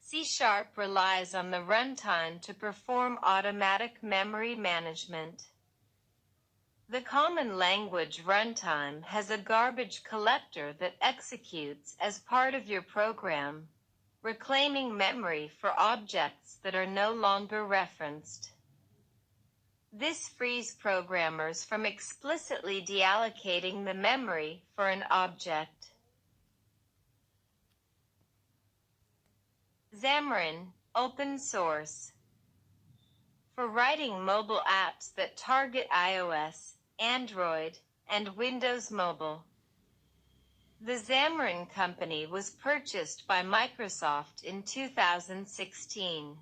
C# relies on the runtime to perform automatic memory management. The Common Language Runtime has a garbage collector that executes as part of your program, reclaiming memory for objects that are no longer referenced. This frees programmers from explicitly deallocating the memory for an object. Xamarin, open source. For writing mobile apps that target iOS, Android, and Windows Mobile. The Xamarin Company was purchased by Microsoft in 2016.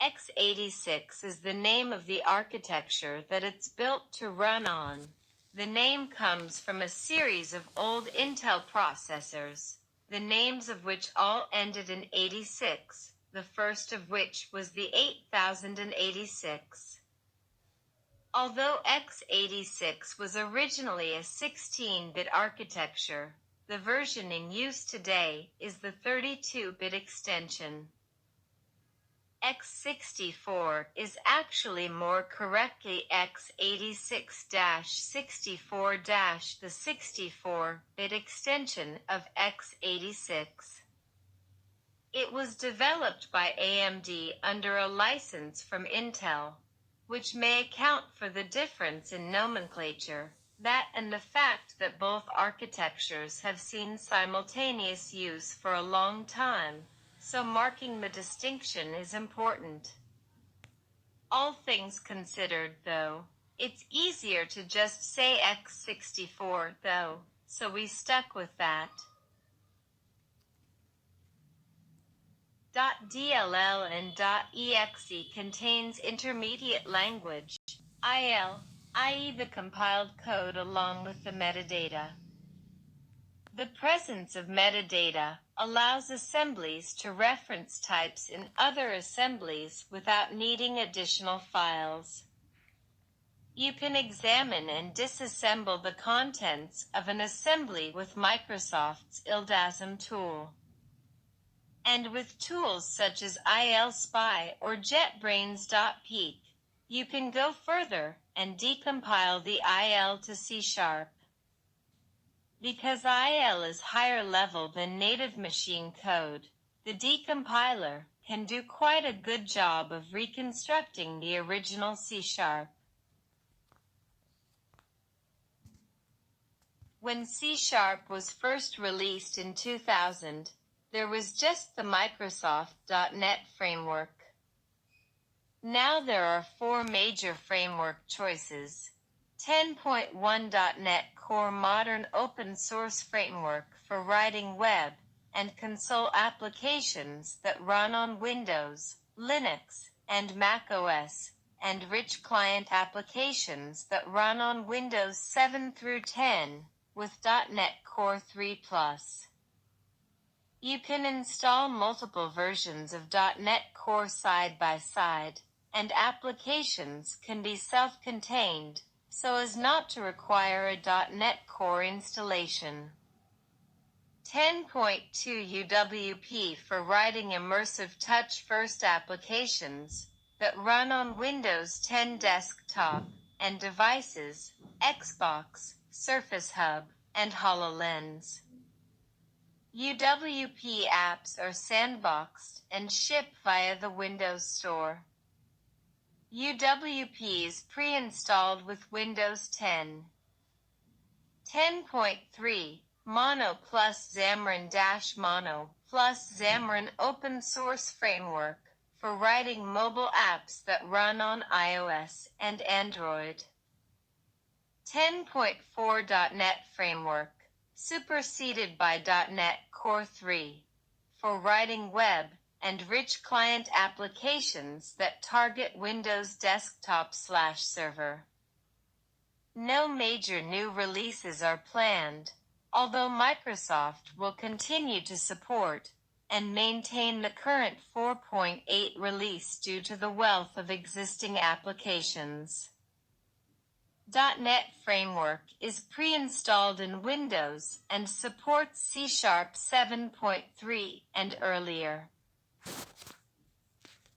x86 is the name of the architecture that it's built to run on. The name comes from a series of old Intel processors, the names of which all ended in 86, the first of which was the 8086. Although x86 was originally a 16-bit architecture, the version in use today is the 32-bit extension. x64 is actually more correctly x86-64- the 64-bit extension of x86. It was developed by AMD under a license from Intel, which may account for the difference in nomenclature, that and the fact that both architectures have seen simultaneous use for a long time, so marking the distinction is important. All things considered, though, it's easier to just say x64, though, so we stuck with that. .dll and .exe contains intermediate language, IL, i.e. the compiled code along with the metadata. The presence of metadata allows assemblies to reference types in other assemblies without needing additional files. You can examine and disassemble the contents of an assembly with Microsoft's ildasm tool. And with tools such as ILSpy or JetBrains dotPeek, you can go further and decompile the IL to C#. Because IL is higher level than native machine code, the decompiler can do quite a good job of reconstructing the original C#. When C# was first released in 2000, there was just the Microsoft .NET framework. Now there are 4 major framework choices. 10.1 .NET Core Modern Open Source Framework for writing web and console applications that run on Windows, Linux, and Mac OS, and rich client applications that run on Windows 7 through 10, with .NET Core 3+. You can install multiple versions of .NET Core side by side, and applications can be self-contained, so as not to require a .NET Core installation. 10.2 UWP for writing immersive touch-first applications that run on Windows 10 desktop and devices, Xbox, Surface Hub, and HoloLens. UWP apps are sandboxed and ship via the Windows Store. UWP is pre-installed with Windows 10. 10.3 Mono plus Xamarin-Mono plus Xamarin Open Source Framework for writing mobile apps that run on iOS and Android. 10.4 .NET Framework, superseded by .NET Core 3, for writing web and rich client applications that target Windows desktop/server. No major new releases are planned, although Microsoft will continue to support and maintain the current 4.8 release due to the wealth of existing applications. .NET Framework is pre-installed in Windows and supports C# 7.3 and earlier.